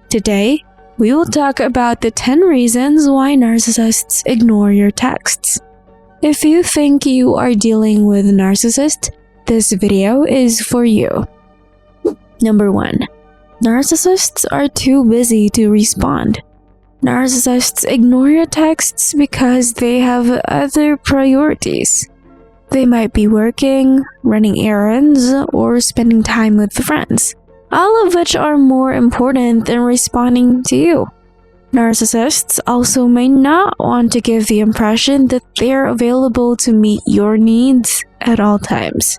Today, we will talk about the 10 reasons why narcissists ignore your texts. If you think you are dealing with a narcissist, this video is for you. Number 1. Narcissists are too busy to respond. Narcissists ignore your texts because they have other priorities. They might be working, running errands, or spending time with friends, all of which are more important than responding to you. Narcissists also may not want to give the impression that they're available to meet your needs at all times.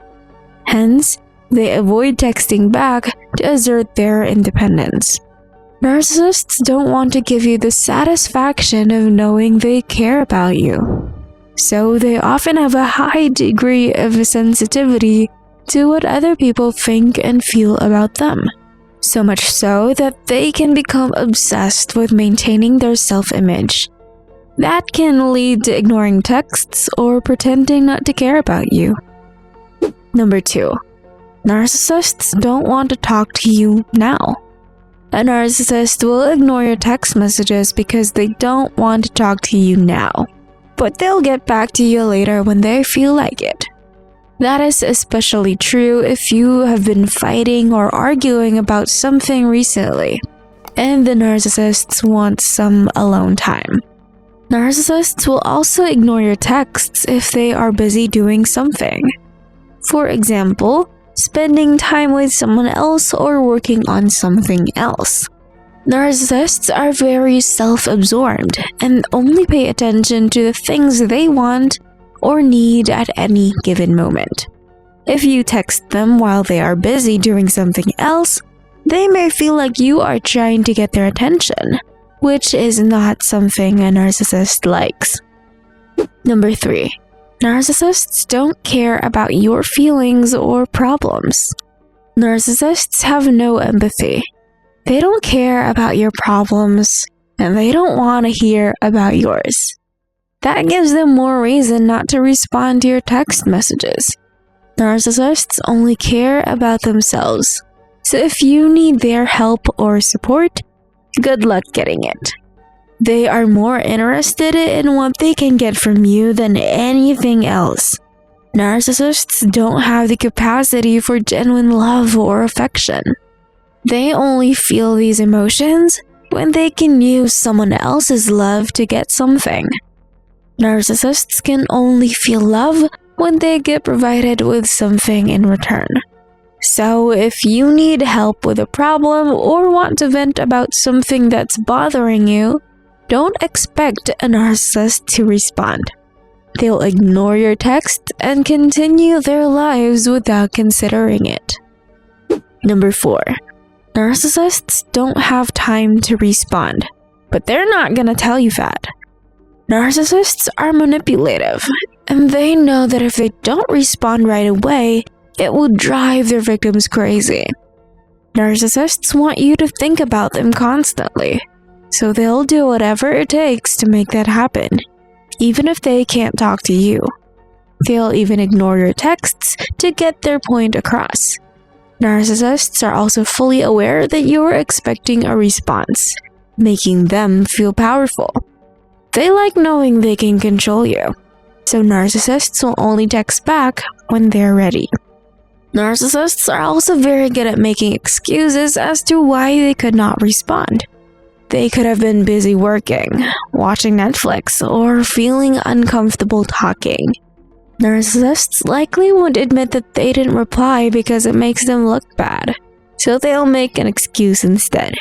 Hence, they avoid texting back to assert their independence. Narcissists don't want to give you the satisfaction of knowing they care about you. So they often have a high degree of sensitivity to what other people think and feel about them. So much so that they can become obsessed with maintaining their self-image. That can lead to ignoring texts or pretending not to care about you. Number 2. Narcissists don't want to talk to you now. A narcissist will ignore your text messages because they don't want to talk to you now, but they'll get back to you later when they feel like it. That is especially true if you have been fighting or arguing about something recently, and the narcissists want some alone time. Narcissists will also ignore your texts if they are busy doing something. For example, spending time with someone else or working on something else. Narcissists are very self-absorbed and only pay attention to the things they want or need at any given moment. If you text them while they are busy doing something else, they may feel like you are trying to get their attention, which is not something a narcissist likes. Number 3. Narcissists don't care about your feelings or problems. Narcissists have no empathy. They don't care about your problems, and they don't want to hear about yours. That gives them more reason not to respond to your text messages. Narcissists only care about themselves, so if you need their help or support, good luck getting it. They are more interested in what they can get from you than anything else. Narcissists don't have the capacity for genuine love or affection. They only feel these emotions when they can use someone else's love to get something. Narcissists can only feel love when they get provided with something in return. So if you need help with a problem or want to vent about something that's bothering you, don't expect a narcissist to respond. They'll ignore your text and continue their lives without considering it. Number 4. Narcissists don't have time to respond, but they're not gonna tell you that. Narcissists are manipulative, and they know that if they don't respond right away, it will drive their victims crazy. Narcissists want you to think about them constantly, so they'll do whatever it takes to make that happen, even if they can't talk to you. They'll even ignore your texts to get their point across. Narcissists are also fully aware that you're expecting a response, making them feel powerful. They like knowing they can control you, so narcissists will only text back when they're ready. Narcissists are also very good at making excuses as to why they could not respond. They could have been busy working, watching Netflix, or feeling uncomfortable talking. Narcissists likely won't admit that they didn't reply because it makes them look bad, so they'll make an excuse instead.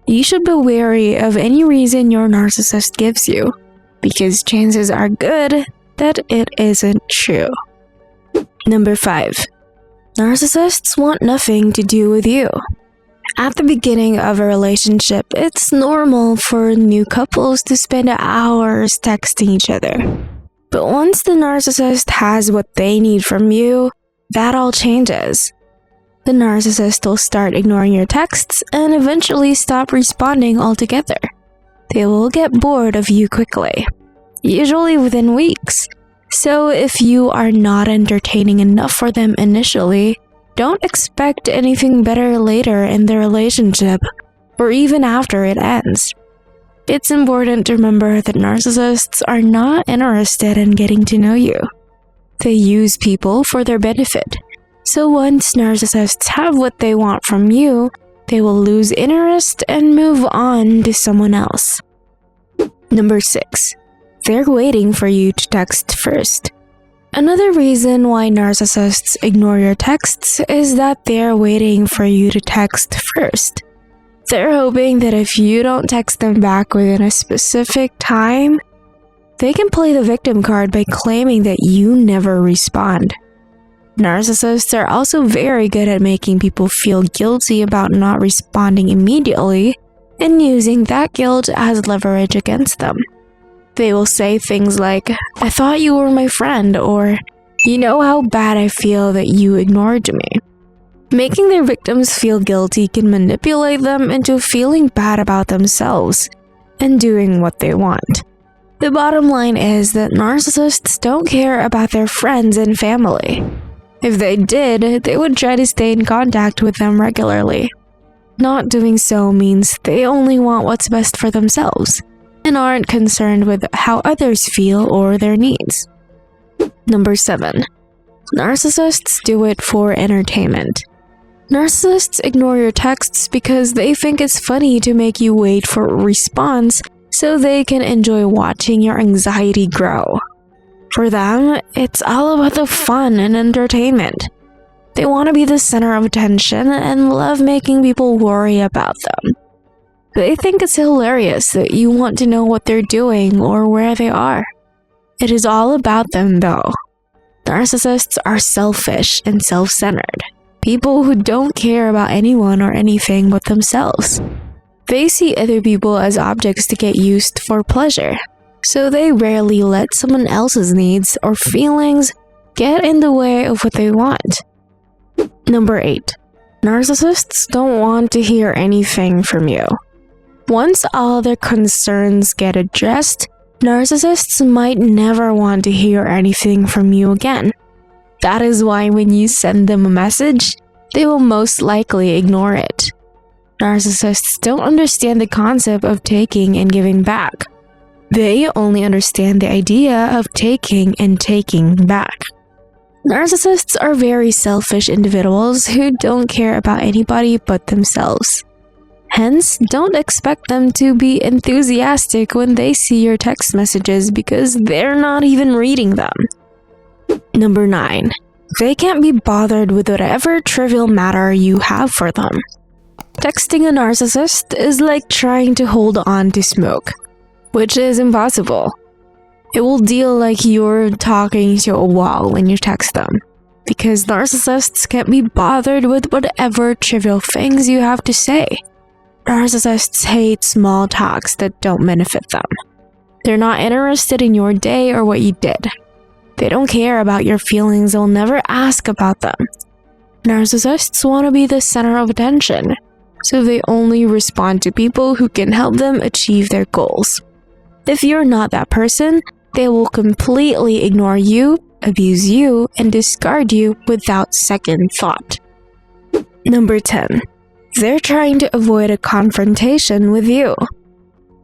You should be wary of any reason your narcissist gives you, because chances are good that it isn't true. Number 5. Narcissists want nothing to do with you. At the beginning of a relationship, it's normal for new couples to spend hours texting each other. But once the narcissist has what they need from you, that all changes. The narcissist will start ignoring your texts and eventually stop responding altogether. They will get bored of you quickly, usually within weeks. So if you are not entertaining enough for them initially, don't expect anything better later in the relationship, or even after it ends. It's important to remember that narcissists are not interested in getting to know you. They use people for their benefit. So once narcissists have what they want from you, they will lose interest and move on to someone else. Number 6. They're waiting for you to text first. Another reason why narcissists ignore your texts is that they're waiting for you to text first. They're hoping that if you don't text them back within a specific time, they can play the victim card by claiming that you never respond. Narcissists are also very good at making people feel guilty about not responding immediately and using that guilt as leverage against them. They will say things like, "I thought you were my friend," or "You know how bad I feel that you ignored me." Making their victims feel guilty can manipulate them into feeling bad about themselves and doing what they want. The bottom line is that narcissists don't care about their friends and family. If they did, they would try to stay in contact with them regularly. Not doing so means they only want what's best for themselves and aren't concerned with how others feel or their needs. Number 7. Narcissists do it for entertainment. Narcissists ignore your texts because they think it's funny to make you wait for a response so they can enjoy watching your anxiety grow. For them, it's all about the fun and entertainment. They want to be the center of attention and love making people worry about them. They think it's hilarious that you want to know what they're doing or where they are. It is all about them though. Narcissists are selfish and self-centered. People who don't care about anyone or anything but themselves. They see other people as objects to get used for pleasure, so they rarely let someone else's needs or feelings get in the way of what they want. Number 8. Narcissists don't want to hear anything from you. Once all their concerns get addressed, narcissists might never want to hear anything from you again. That is why when you send them a message, they will most likely ignore it. Narcissists don't understand the concept of taking and giving back. They only understand the idea of taking and taking back. Narcissists are very selfish individuals who don't care about anybody but themselves. Hence, don't expect them to be enthusiastic when they see your text messages because they're not even reading them. Number 9. They can't be bothered with whatever trivial matter you have for them. Texting a narcissist is like trying to hold on to smoke, which is impossible. It will deal like you're talking to a wall when you text them, because narcissists can't be bothered with whatever trivial things you have to say. Narcissists hate small talks that don't benefit them. They're not interested in your day or what you did. They don't care about your feelings, they'll never ask about them. Narcissists want to be the center of attention, so they only respond to people who can help them achieve their goals. If you're not that person, they will completely ignore you, abuse you, and discard you without second thought. Number 10. They're trying to avoid a confrontation with you.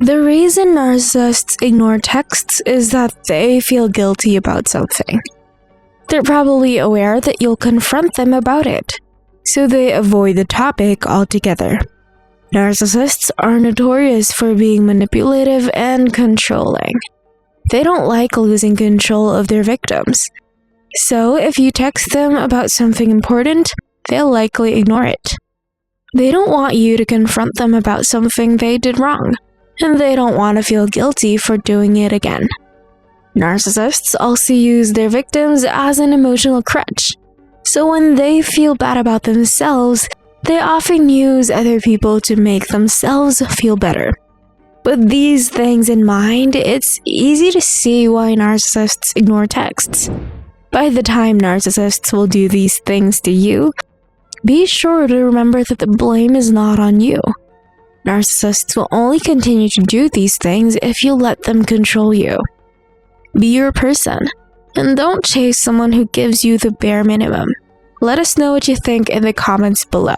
The reason narcissists ignore texts is that they feel guilty about something. They're probably aware that you'll confront them about it, so they avoid the topic altogether. Narcissists are notorious for being manipulative and controlling. They don't like losing control of their victims. So if you text them about something important, they'll likely ignore it. They don't want you to confront them about something they did wrong, and they don't want to feel guilty for doing it again. Narcissists also use their victims as an emotional crutch. So when they feel bad about themselves, they often use other people to make themselves feel better. With these things in mind, it's easy to see why narcissists ignore texts. By the time narcissists will do these things to you, be sure to remember that the blame is not on you. Narcissists will only continue to do these things if you let them control you. Be your person, and don't chase someone who gives you the bare minimum. Let us know what you think in the comments below.